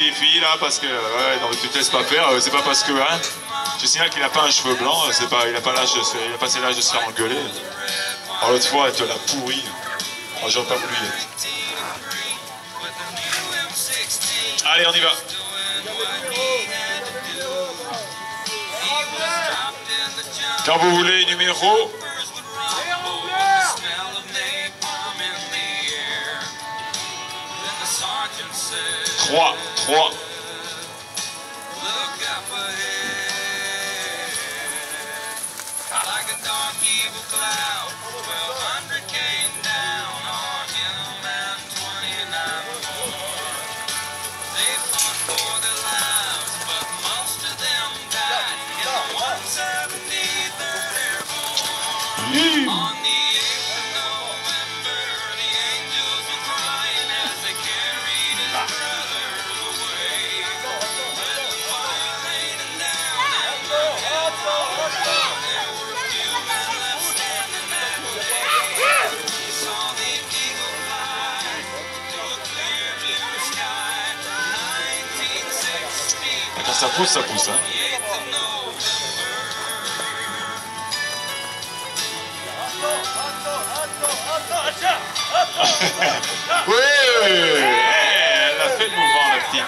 des filles là parce que ouais, non, tu te laisses pas faire, c'est pas parce que hein, je signale qu'il a pas un cheveu blanc, c'est pas, il a pas passé l'âge de se faire engueuler. Alors l'autre fois elle te l'a pourri. Oh, j'aurais pas voulu y être. Allez, on y va. Quand vous voulez, numéro 3. Quand ça pousse, hein. Oui, elle a fait le mouvement, la petite.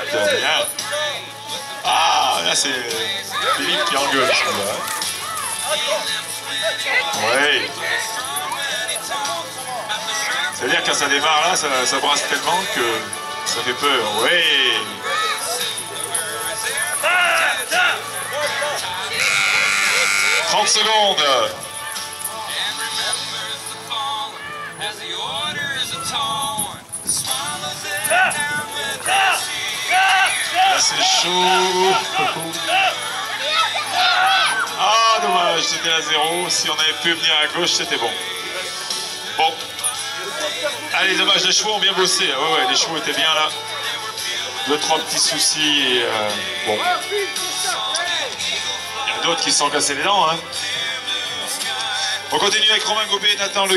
Ah, là c'est Philippe qui engueule, je crois. Oui. C'est-à-dire quand ça démarre là, ça brasse tellement que ça fait peur. Oui. 30 secondes. Là c'est chaud. Ah dommage, c'était à 0. Si on avait pu venir à gauche, c'était bon. Bon. Allez, dommage, les chevaux ont bien bossé. Ouais, les chevaux étaient bien là. 2-3 petits soucis et bon. Il y a d'autres qui se sont cassés les dents. Hein. On continue avec Romain Gobet et Nathan Le